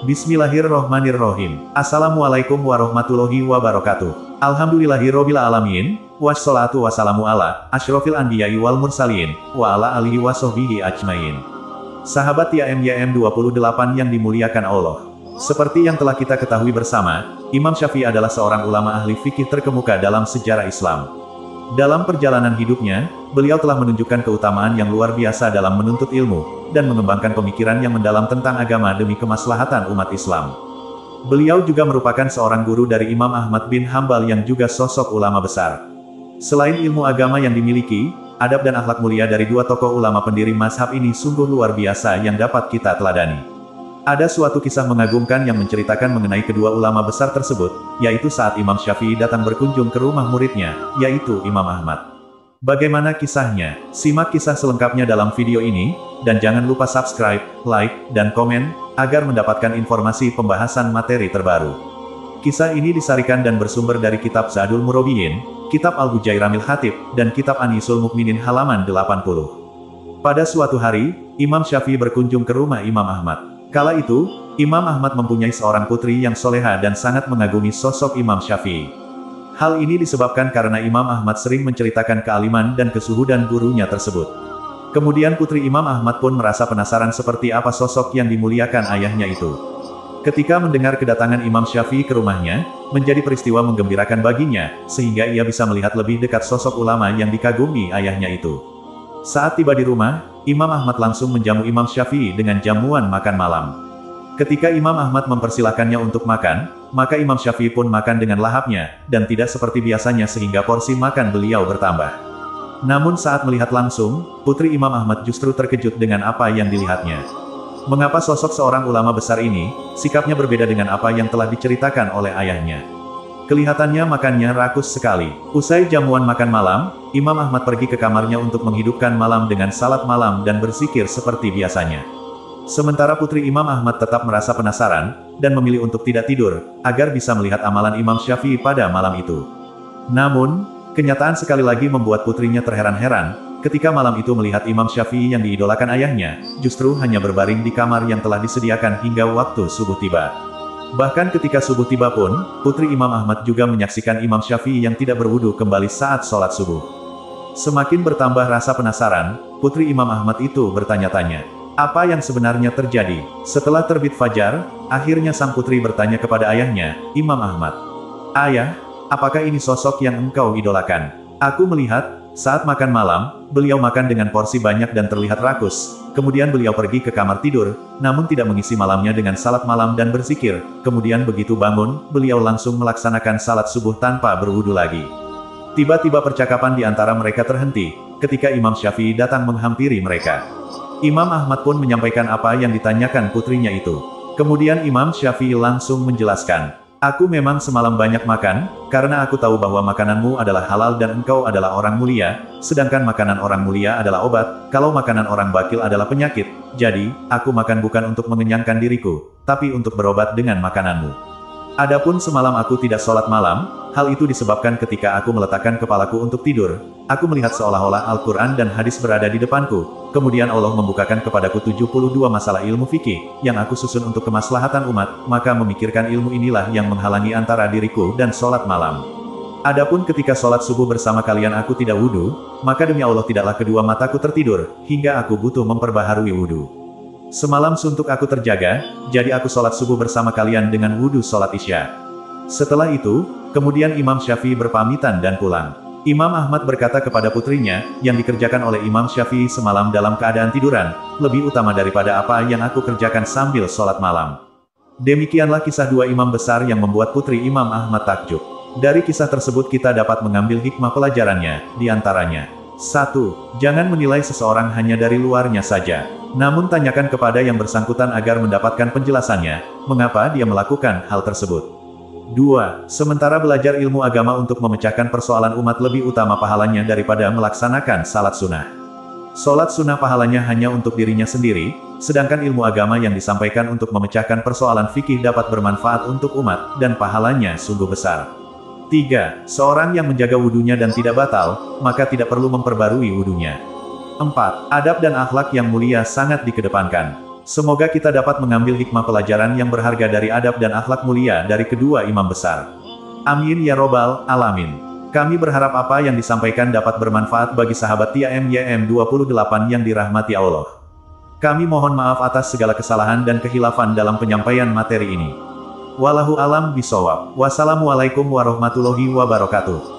Bismillahirrohmanirrohim. Assalamualaikum warahmatullahi wabarakatuh. Alhamdulillahirobbil alamin. Wassalatu wassalamu ala asyrofil anbiya'i wal mursalin wa ala alihi wassohbihi ajmain. Sahabat YM 28 yang dimuliakan Allah. Seperti yang telah kita ketahui bersama, Imam Syafi'i adalah seorang ulama ahli fikih terkemuka dalam sejarah Islam. Dalam perjalanan hidupnya, beliau telah menunjukkan keutamaan yang luar biasa dalam menuntut ilmu, dan mengembangkan pemikiran yang mendalam tentang agama demi kemaslahatan umat Islam. Beliau juga merupakan seorang guru dari Imam Ahmad bin Hambal yang juga sosok ulama besar. Selain ilmu agama yang dimiliki, adab dan akhlak mulia dari dua tokoh ulama pendiri mazhab ini sungguh luar biasa yang dapat kita teladani. Ada suatu kisah mengagumkan yang menceritakan mengenai kedua ulama besar tersebut, yaitu saat Imam Syafi'i datang berkunjung ke rumah muridnya, yaitu Imam Ahmad. Bagaimana kisahnya? Simak kisah selengkapnya dalam video ini, dan jangan lupa subscribe, like, dan komen, agar mendapatkan informasi pembahasan materi terbaru. Kisah ini disarikan dan bersumber dari kitab Zadul Murabbiin, kitab Al-Bujairamil Khatib, dan kitab Anisul Mukminin halaman 80. Pada suatu hari, Imam Syafi'i berkunjung ke rumah Imam Ahmad. Kala itu, Imam Ahmad mempunyai seorang putri yang soleha dan sangat mengagumi sosok Imam Syafi'i. Hal ini disebabkan karena Imam Ahmad sering menceritakan kealiman dan kesuhudan gurunya tersebut. Kemudian putri Imam Ahmad pun merasa penasaran seperti apa sosok yang dimuliakan ayahnya itu. Ketika mendengar kedatangan Imam Syafi'i ke rumahnya, menjadi peristiwa menggembirakan baginya, sehingga ia bisa melihat lebih dekat sosok ulama yang dikagumi ayahnya itu. Saat tiba di rumah, Imam Ahmad langsung menjamu Imam Syafi'i dengan jamuan makan malam. Ketika Imam Ahmad mempersilahkannya untuk makan, maka Imam Syafi'i pun makan dengan lahapnya, dan tidak seperti biasanya sehingga porsi makan beliau bertambah. Namun saat melihat langsung, putri Imam Ahmad justru terkejut dengan apa yang dilihatnya. Mengapa sosok seorang ulama besar ini, sikapnya berbeda dengan apa yang telah diceritakan oleh ayahnya? Kelihatannya makannya rakus sekali. Usai jamuan makan malam, Imam Ahmad pergi ke kamarnya untuk menghidupkan malam dengan salat malam dan berzikir seperti biasanya. Sementara putri Imam Ahmad tetap merasa penasaran, dan memilih untuk tidak tidur, agar bisa melihat amalan Imam Syafi'i pada malam itu. Namun, kenyataan sekali lagi membuat putrinya terheran-heran, ketika malam itu melihat Imam Syafi'i yang diidolakan ayahnya, justru hanya berbaring di kamar yang telah disediakan hingga waktu subuh tiba. Bahkan ketika subuh tiba pun, putri Imam Ahmad juga menyaksikan Imam Syafi'i yang tidak berwudu kembali saat sholat subuh. Semakin bertambah rasa penasaran, putri Imam Ahmad itu bertanya-tanya, apa yang sebenarnya terjadi? Setelah terbit fajar, akhirnya sang putri bertanya kepada ayahnya, Imam Ahmad. Ayah, apakah ini sosok yang engkau idolakan? Aku melihat, saat makan malam, beliau makan dengan porsi banyak dan terlihat rakus. Kemudian beliau pergi ke kamar tidur, namun tidak mengisi malamnya dengan salat malam dan berzikir. Kemudian begitu bangun, beliau langsung melaksanakan salat subuh tanpa berwudu lagi. Tiba-tiba percakapan di antara mereka terhenti, ketika Imam Syafi'i datang menghampiri mereka. Imam Ahmad pun menyampaikan apa yang ditanyakan putrinya itu. Kemudian Imam Syafi'i langsung menjelaskan, aku memang semalam banyak makan, karena aku tahu bahwa makananmu adalah halal dan engkau adalah orang mulia, sedangkan makanan orang mulia adalah obat, kalau makanan orang bakil adalah penyakit, jadi, aku makan bukan untuk mengenyangkan diriku, tapi untuk berobat dengan makananmu. Adapun semalam aku tidak sholat malam, hal itu disebabkan ketika aku meletakkan kepalaku untuk tidur, aku melihat seolah-olah Al-Quran dan hadis berada di depanku, kemudian Allah membukakan kepadaku 72 masalah ilmu fikih, yang aku susun untuk kemaslahatan umat, maka memikirkan ilmu inilah yang menghalangi antara diriku dan sholat malam. Adapun ketika sholat subuh bersama kalian aku tidak wudu, maka demi Allah tidaklah kedua mataku tertidur, hingga aku butuh memperbaharui wudu. Semalam suntuk aku terjaga, jadi aku sholat subuh bersama kalian dengan wudu sholat isya. Setelah itu, kemudian Imam Syafi'i berpamitan dan pulang. Imam Ahmad berkata kepada putrinya, yang dikerjakan oleh Imam Syafi'i semalam dalam keadaan tiduran, lebih utama daripada apa yang aku kerjakan sambil sholat malam. Demikianlah kisah dua imam besar yang membuat putri Imam Ahmad takjub. Dari kisah tersebut kita dapat mengambil hikmah pelajarannya, di antaranya. 1. Jangan menilai seseorang hanya dari luarnya saja. Namun tanyakan kepada yang bersangkutan agar mendapatkan penjelasannya, mengapa dia melakukan hal tersebut. 2. Sementara belajar ilmu agama untuk memecahkan persoalan umat lebih utama pahalanya daripada melaksanakan salat sunnah. Salat sunnah pahalanya hanya untuk dirinya sendiri, sedangkan ilmu agama yang disampaikan untuk memecahkan persoalan fikih dapat bermanfaat untuk umat, dan pahalanya sungguh besar. 3. Seorang yang menjaga wudunya dan tidak batal, maka tidak perlu memperbarui wudunya. 4. Adab dan akhlak yang mulia sangat dikedepankan. Semoga kita dapat mengambil hikmah pelajaran yang berharga dari adab dan akhlak mulia dari kedua imam besar. Amin ya robbal alamin. Kami berharap apa yang disampaikan dapat bermanfaat bagi sahabat TIMYM 28 yang dirahmati Allah. Kami mohon maaf atas segala kesalahan dan kehilafan dalam penyampaian materi ini. Wallahu alam bisawab. Wassalamualaikum warahmatullahi wabarakatuh.